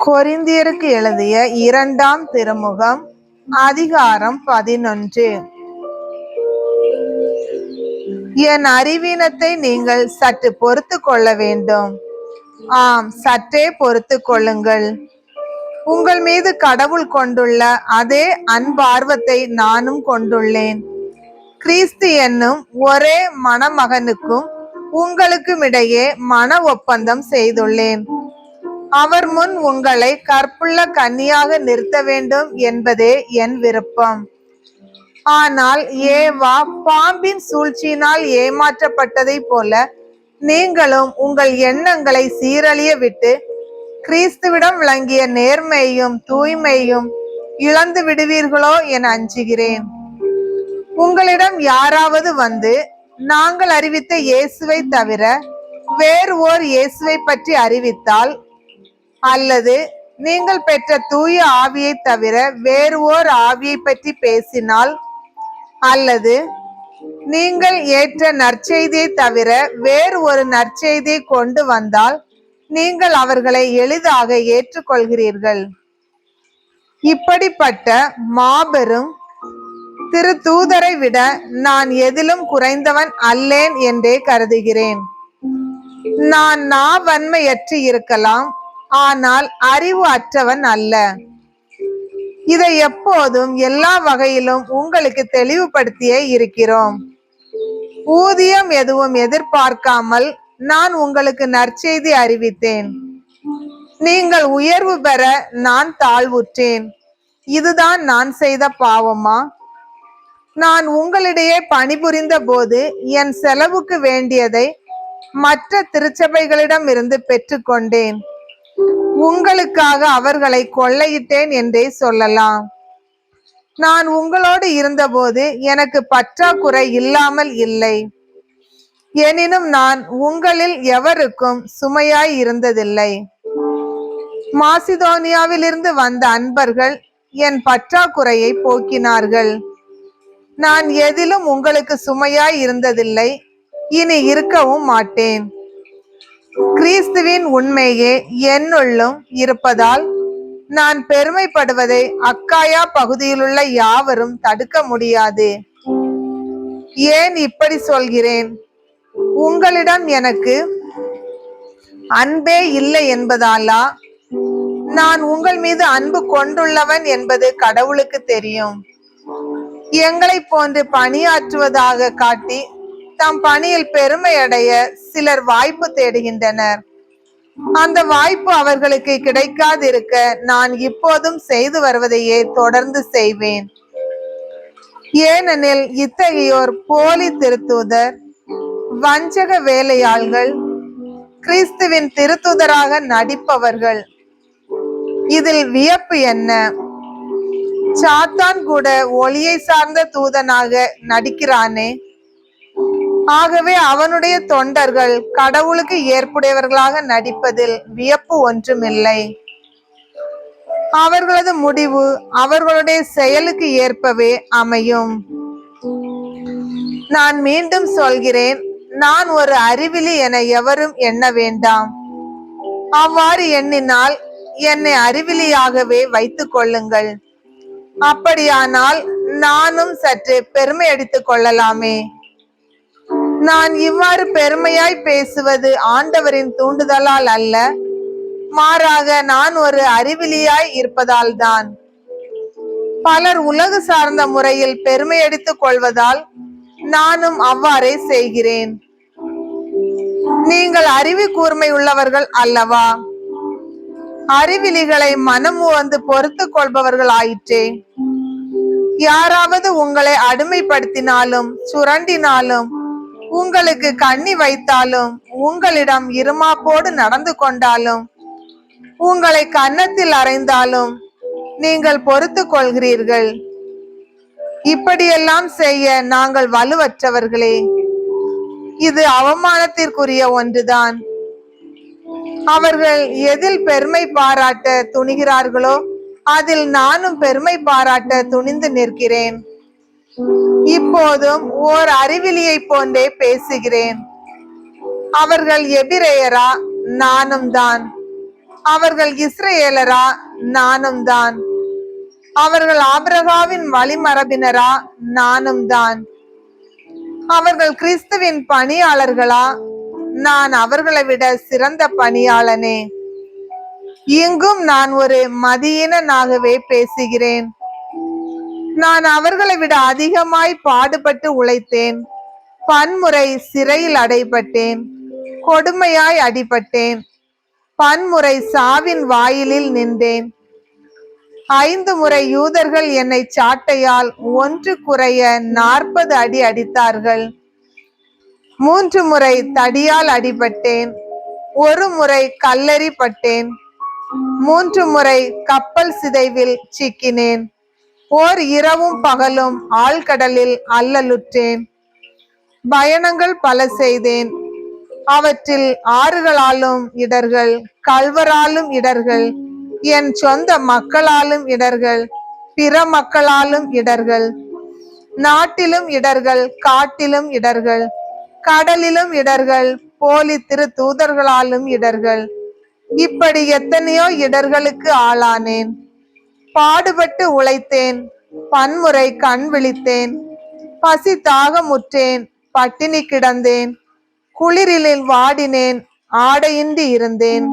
கொரிந்தியருக்கு எழுதிய 2ஆம் திருமுகம் அதிகாரம் 11. என் அறிவீனத்தை நீங்கள் சற்று பொறுத்து கொள்ள வேண்டும். ஆம், சற்றே பொறுத்து கொள்ளுங்கள். உங்கள் மீது கடவுள் கொண்டுள்ள அதே அன்பார்வத்தை நானும் கொண்டுள்ளேன். கிறிஸ்து என்னும் ஒரே மணமகனுக்கும் உங்களுக்கும் இடையே மன ஒப்பந்தம் செய்துள்ளேன். அவர் முன் உங்களை கற்புள்ள கன்னியாக நிறுத்த வேண்டும் என்பதே என் விருப்பம். ஆனால் ஏவா பாம்பின் சூழ்ச்சியினால் ஏமாற்றப்பட்டதை போல நீங்களும் உங்கள் எண்ணங்களை சீரழிய விட்டு கிறிஸ்துவிடம் விளங்கிய நேர்மையும் தூய்மையும் இழந்து விடுவீர்களோ என அஞ்சுகிறேன். உங்களிடம் யாராவது வந்து நாங்கள் அறிவித்த இயேசுவை தவிர வேறு ஓர் இயேசுவை பற்றி அறிவித்தால், அல்லது நீங்கள் பெற்ற தூய ஆவியை தவிர வேறு ஓர் ஆவியை பற்றி பேசினால், அல்லது நீங்கள் ஏற்ற நற்செய்தியை தவிர வேறு ஒரு நற்செய்தியை கொண்டு வந்தால் நீங்கள் அவர்களை எளிதாக ஏற்றுக்கொள்கிறீர்கள். இப்படிப்பட்ட மாபெரும் திரு தூதரை விட நான் எதிலும் குறைந்தவன் அல்லேன் என்றே கருதுகிறேன். நான் நாவன்மையற்று இருக்கலாம், ஆனால் அறிவு அற்றவன் அல்ல. இதை எப்போதும் எல்லா வகையிலும் உங்களுக்கு தெளிவுபடுத்தியே இருக்கிறோம். ஊதியம் எதுவும் எதிர்பார்க்காமல் நான் உங்களுக்கு நற்செய்தி அறிவித்தேன். நீங்கள் உயர்வு பெற நான் தாழ்வுற்றேன். இதுதான் நான் செய்த பாவமா? நான் உங்களிடையே பணிபுரிந்த போது என் செலவுக்கு வேண்டியதை மற்ற திருச்சபைகளிடம் இருந்து பெற்றுக்கொண்டேன். உங்களுக்காக அவர்களை கொள்ளையிட்டேன் என்றே சொல்லலாம். நான் உங்களோடு இருந்தபோது எனக்கு பற்றாக்குறை இல்லாமல் இல்லை. எனினும் நான் உங்களில் எவருக்கும் சுமையாய் இருந்ததில்லை. மாசிதோனியாவிலிருந்து வந்த அன்பர்கள் என் பற்றாக்குறையை போக்கினார்கள். நான் எதிலும் உங்களுக்கு சுமையாய் இருந்ததில்லை, இனி இருக்கவும் மாட்டேன். கிறிஸ்துவின் உண்மையே என்னுள்ளும் இருப்பதால் நான் பெருமைப்படுவதை அக்காயா பகுதியிலுள்ள யாவரும் தடுக்க முடியாது. ஏன் இப்படி சொல்கிறேன்? உங்களிடம் எனக்கு அன்பே இல்லை என்பதாலா? நான் உங்கள் மீது அன்பு கொண்டுள்ளவன் என்பது கடவுளுக்கு தெரியும். எங்களை போன்று பணியாற்றுவதாக காட்டி தம் பணியில் பெருமை அடைய சிலர் வாய்ப்பு தேடுகின்றனர். அந்த வாய்ப்பு அவர்களுக்கு கிடைக்காதிருக்க நான் இப்போதும் செய்து வருவதையே தொடர்ந்து செய்வேன். ஏனெனில் இத்தகையோர் போலி திருத்தூதர், வஞ்சக வேலையாள்கள், கிறிஸ்துவின் திருத்தூதராக நடிப்பவர்கள். இதில் வியப்பு என்ன? சாத்தான் கூட ஒளியை சார்ந்த தூதனாக நடிக்கிறானே. ஆகவே அவனுடைய தொண்டர்கள் கடவுளுக்கு ஏற்புடையவர்களாக நடிப்பதில் வியப்பு ஒன்றுமில்லை. அவர்களது முடிவு அவர்களுடைய செயலுக்கு ஏற்பவே அமையும். நான் மீண்டும் சொல்கிறேன், நான் ஒரு அறிவிலி என எவரும் எண்ண வேண்டாம். அவ்வாறு எண்ணினால் என்னை அறிவிலியாகவே வைத்துக் கொள்ளுங்கள். அப்படியானால் நானும் சற்று பெருமை அடித்துக் கொள்ளலாமே. நான் இவ்வாறு பெருமையாய் பேசுவது ஆண்டவரின் தூண்டுதலால் அல்ல, மாறாக நான் ஒரு அறிவிலியாய் இருப்பதால் தான். பலர் உலகு சார்ந்த முறையில் பெருமை அடித்துக் கொள்வதால் நானும் அவ்வாறே செய்கிறேன். நீங்கள் அறிவு கூர்மை உள்ளவர்கள் அல்லவா? அறிவிலிகளை மனம் வந்து பொறுத்து கொள்பவர்கள் ஆயிற்றே. யாராவது உங்களை அடிமைப்படுத்தினாலும் சுரண்டினாலும் உங்களுக்கு கண்ணி வைத்தாலும் உங்களிடம் இருமாப்போடு நடந்து கொண்டாலும் உங்களை கன்னத்தில் அறைந்தாலும் நீங்கள் பொறுத்து கொள்கிறீர்கள். இப்படியெல்லாம் செய்ய நாங்கள் வலுவற்றவர்களே. இது அவமானத்திற்குரிய ஒன்றுதான். அவர்கள் எதில் பெருமை பாராட்ட துணிகிறார்களோ அதில் நானும் பெருமை பாராட்ட துணிந்து நிற்கிறேன். இப்போதும் ஓர் அறிவிலியை போன்றே பேசுகிறேன். அவர்கள் எபிரேயரா? நானும் தான். அவர்கள் இஸ்ரவேலரா? நானும் தான். அவர்கள் ஆபிரகாமின் வழிமரபினரா? நானும் தான். அவர்கள் கிறிஸ்துவின் பணியாளர்களா? நான் அவர்களை விட சிறந்த பணியாளனே. இங்கும் நான் ஒரு மதியீனனாகவே பேசுகிறேன். நான் அவர்களை விட அதிகமாய் பாடுபட்டு உழைத்தேன். பன்முறை சிறையில் அடைபட்டேன். கொடுமையாய் அடிபட்டேன். பன்முறை சாவின் வாயிலில் நின்றேன். 5 முறை யூதர்கள் என்னை சாட்டையால் 1 குறைய 40 அடி அடித்தார்கள். 3 முறை தடியால் அடிபட்டேன். 1 முறை கல்லெறிப்பட்டேன். 3 முறை கப்பல் சிதைவில் சிக்கினேன். ஓர் இரவும் பகலும் ஆழ்கடலில் அல்லலுற்றேன். பயணங்கள் பல செய்தேன். அவற்றில் ஆறுகளாலும் இடர்கள், கள்வராலும் இடர்கள், என் சொந்த மக்களாலும் இடர்கள், பிற மக்களாலும் இடர்கள், நாட்டிலும் இடர்கள், காட்டிலும் இடர்கள், கடலிலும் இடர்கள், போலி திரு தூதர்களாலும் இடர்கள், இப்படி எத்தனையோ இடர்களுக்கு ஆளானேன். பாடுபட்டு உழைத்தேன். பன்முறை கண் விழித்தேன். பசி தாகமுற்றேன். பட்டினி கிடந்தேன். குளிரில் வாடினேன். ஆடையின்றி இருந்தேன்.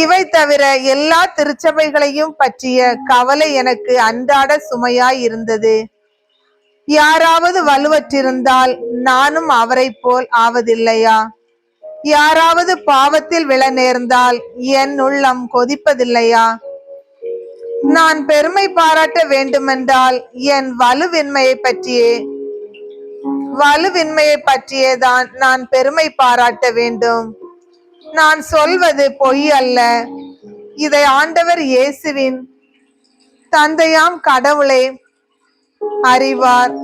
இவை தவிர எல்லா திருச்சபைகளையும் பற்றிய கவலை எனக்கு அன்றாட சுமையாய் இருந்தது. யாராவது வலுவற்றிருந்தால் நானும் அவரை போல் ஆவதில்லையா? யாராவது பாவத்தில் விழ நேர்ந்தால் என் உள்ளம் கொதிப்பதில்லையா? நான் பெருமை பாராட்ட வேண்டுமென்றால் என் வலுவின்மையை பற்றியேதான் நான் பெருமை பாராட்ட வேண்டும். நான் சொல்வது பொய் அல்ல. இதை ஆண்டவர் இயேசுவின் தந்தையாம் கடவுளே அறிவார்.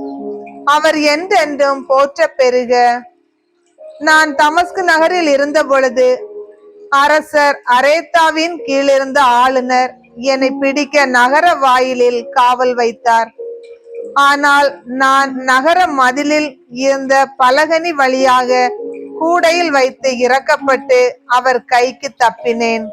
அவர் என்றென்றும் போற்ற பெறுக. நான் தமஸ்கு நகரில் இருந்த பொழுது அரசர் அரேத்தாவின் கீழிருந்த ஆளுநர் என்னை பிடிக்க நகர வாயிலில் காவல் வைத்தார். ஆனால் நான் நகர மதிலில் இருந்த பலகனி வழியாக கூடையில் வைத்து இறக்கப்பட்டு அவர் கைக்கு தப்பினேன்.